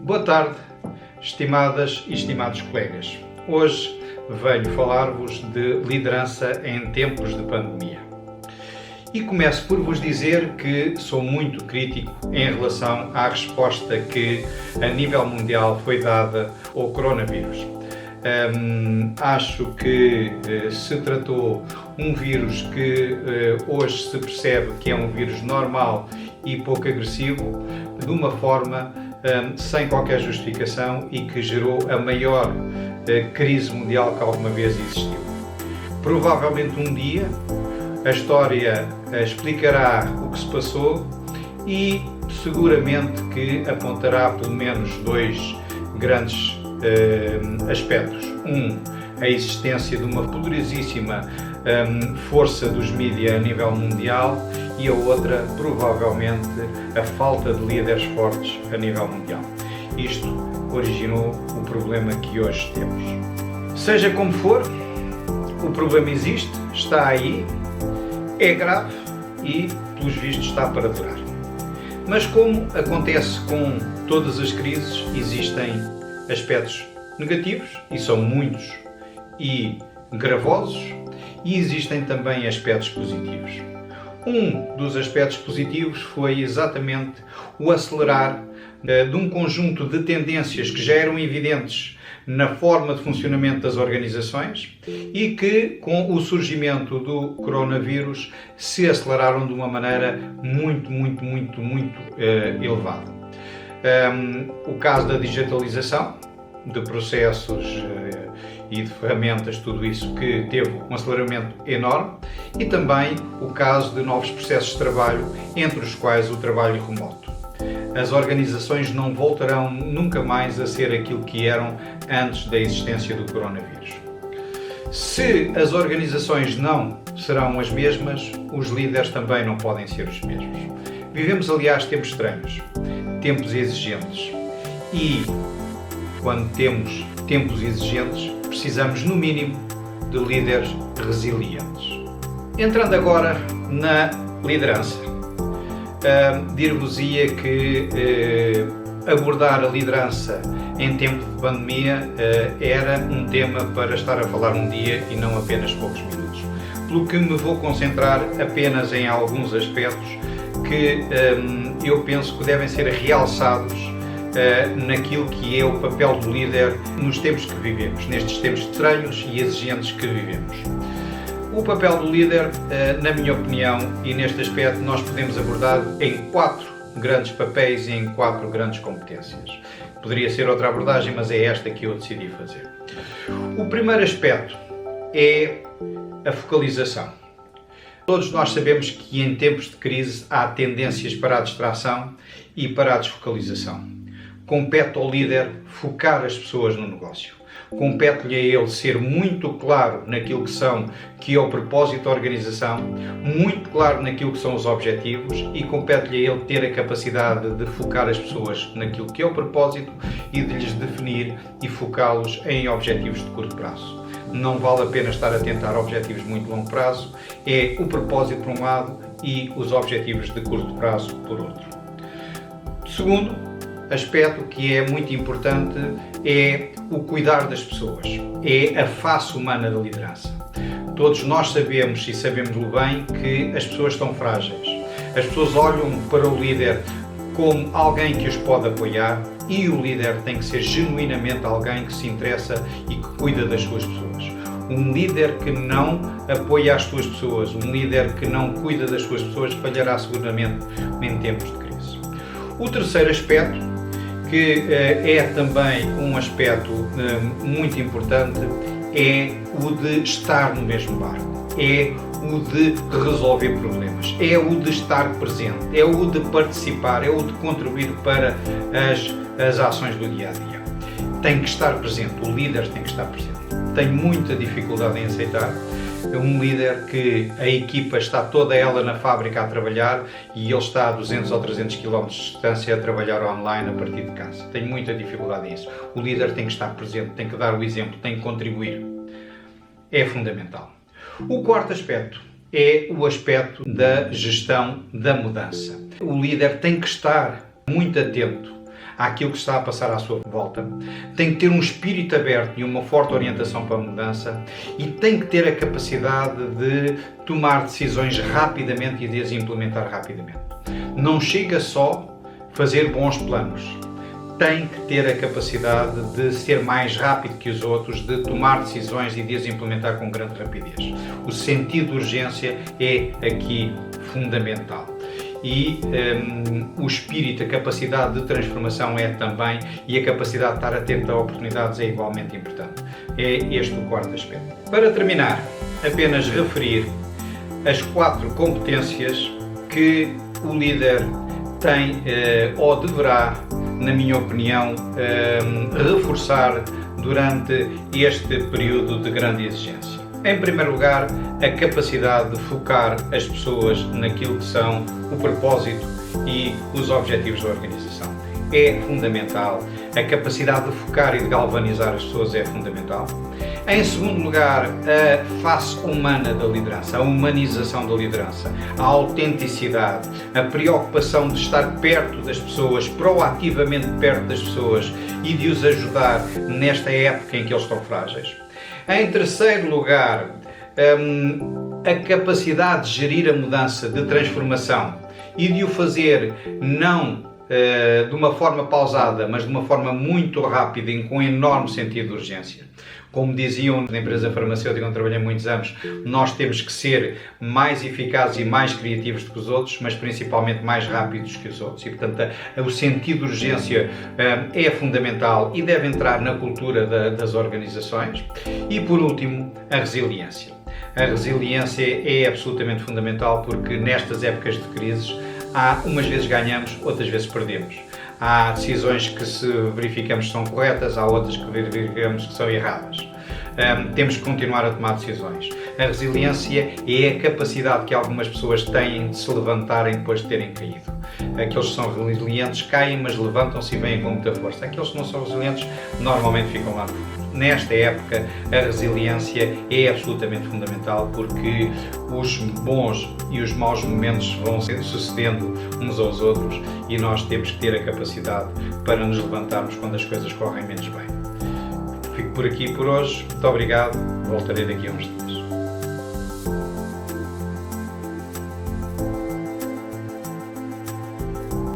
Boa tarde, estimadas e estimados colegas. Hoje venho falar-vos de liderança em tempos de pandemia. E começo por vos dizer que sou muito crítico em relação à resposta que a nível mundial foi dada ao coronavírus. Acho que se tratou um vírus que hoje se percebe que é um vírus normal e pouco agressivo, de uma forma sem qualquer justificação e que gerou a maior crise mundial que alguma vez existiu. Provavelmente um dia a história explicará o que se passou e seguramente que apontará pelo menos dois grandes aspectos. A existência de uma poderosíssima força dos mídias a nível mundial e a outra, provavelmente, a falta de líderes fortes a nível mundial. Isto originou o problema que hoje temos. Seja como for, o problema existe, está aí, é grave e, pelos vistos, está para durar. Mas como acontece com todas as crises, existem aspectos negativos, e são muitos e gravosos, e existem também aspectos positivos. Um dos aspectos positivos foi exatamente o acelerar de um conjunto de tendências que já eram evidentes na forma de funcionamento das organizações e que, com o surgimento do coronavírus, se aceleraram de uma maneira muito elevada. O caso da digitalização de processos e de ferramentas, tudo isso que teve um aceleramento enorme, e também o caso de novos processos de trabalho, entre os quais o trabalho remoto. As organizações não voltarão nunca mais a ser aquilo que eram antes da existência do coronavírus. Se as organizações não serão as mesmas, os líderes também não podem ser os mesmos. Vivemos, aliás, tempos estranhos, tempos exigentes, e quando temos tempos exigentes, precisamos, no mínimo, de líderes resilientes. Entrando agora na liderança, dir-vos-ia que abordar a liderança em tempo de pandemia era um tema para estar a falar um dia e não apenas poucos minutos. Pelo que me vou concentrar apenas em alguns aspectos que eu penso que devem ser realçados naquilo que é o papel do líder nos tempos que vivemos, nestes tempos estranhos e exigentes que vivemos. O papel do líder, na minha opinião, e neste aspecto, nós podemos abordar em 4 grandes papéis e em 4 grandes competências. Poderia ser outra abordagem, mas é esta que eu decidi fazer. O primeiro aspecto é a focalização. Todos nós sabemos que em tempos de crise há tendências para a distração e para a desfocalização. Compete ao líder focar as pessoas no negócio. Compete-lhe a ele ser muito claro naquilo que é o propósito da organização, muito claro naquilo que são os objetivos, e compete-lhe a ele ter a capacidade de focar as pessoas naquilo que é o propósito e de lhes definir e focá-los em objetivos de curto prazo. Não vale a pena estar a tentar objetivos de muito longo prazo, é o propósito por um lado e os objetivos de curto prazo por outro. Segundo aspecto que é muito importante é o cuidar das pessoas, é a face humana da liderança. Todos nós sabemos, e sabemos-lo bem, que as pessoas estão frágeis. As pessoas olham para o líder como alguém que os pode apoiar, e o líder tem que ser genuinamente alguém que se interessa e que cuida das suas pessoas. Um líder que não apoia as suas pessoas, um líder que não cuida das suas pessoas, falhará seguramente em tempos de crise. O terceiro aspecto, que é também um aspecto muito importante, é o de estar no mesmo barco, é o de resolver problemas, é o de estar presente, é o de participar, é o de contribuir para as ações do dia-a-dia. Tem que estar presente, o líder tem que estar presente. Tenho muita dificuldade em aceitar um líder que a equipa está toda ela na fábrica a trabalhar e ele está a 200 ou 300 km de distância a trabalhar online a partir de casa. Tenho muita dificuldade nisso. O líder tem que estar presente, tem que dar o exemplo, tem que contribuir. É fundamental. O quarto aspecto é o aspecto da gestão da mudança. O líder tem que estar muito atento àquilo que está a passar à sua volta, tem que ter um espírito aberto e uma forte orientação para a mudança e tem que ter a capacidade de tomar decisões rapidamente e de as implementar rapidamente. Não chega só fazer bons planos. Tem que ter a capacidade de ser mais rápido que os outros, de tomar decisões e de as implementar com grande rapidez. O sentido de urgência é aqui fundamental. E o espírito, a capacidade de transformação é também, e a capacidade de estar atento a oportunidades é igualmente importante. É este o quarto aspecto. Para terminar, apenas referir as 4 competências que o líder tem ou deverá, na minha opinião, reforçar durante este período de grande exigência. Em primeiro lugar, a capacidade de focar as pessoas naquilo que são o propósito e os objetivos da organização. É fundamental. A capacidade de focar e de galvanizar as pessoas é fundamental. Em segundo lugar, a face humana da liderança, a humanização da liderança, a autenticidade, a preocupação de estar perto das pessoas, proativamente perto das pessoas e de os ajudar nesta época em que eles estão frágeis. Em terceiro lugar, a capacidade de gerir a mudança, de transformação e de o fazer não de uma forma pausada, mas de uma forma muito rápida e com enorme sentido de urgência. Como diziam na empresa farmacêutica onde trabalhei muitos anos, nós temos que ser mais eficazes e mais criativos do que os outros, mas principalmente mais rápidos que os outros. E, portanto, o sentido de urgência é fundamental e deve entrar na cultura das organizações. E, por último, a resiliência. A resiliência é absolutamente fundamental porque nestas épocas de crises, umas vezes ganhamos, outras vezes perdemos. Há decisões que se verificamos que são corretas, há outras que verificamos que são erradas. Temos que continuar a tomar decisões. A resiliência é a capacidade que algumas pessoas têm de se levantarem depois de terem caído. Aqueles que são resilientes caem, mas levantam-se e vêm com muita força. Aqueles que não são resilientes normalmente ficam lá no fundo. Nesta época, a resiliência é absolutamente fundamental porque os bons e os maus momentos vão se sucedendo uns aos outros e nós temos que ter a capacidade para nos levantarmos quando as coisas correm menos bem. Fico por aqui por hoje. Muito obrigado. Voltarei daqui a uns dias.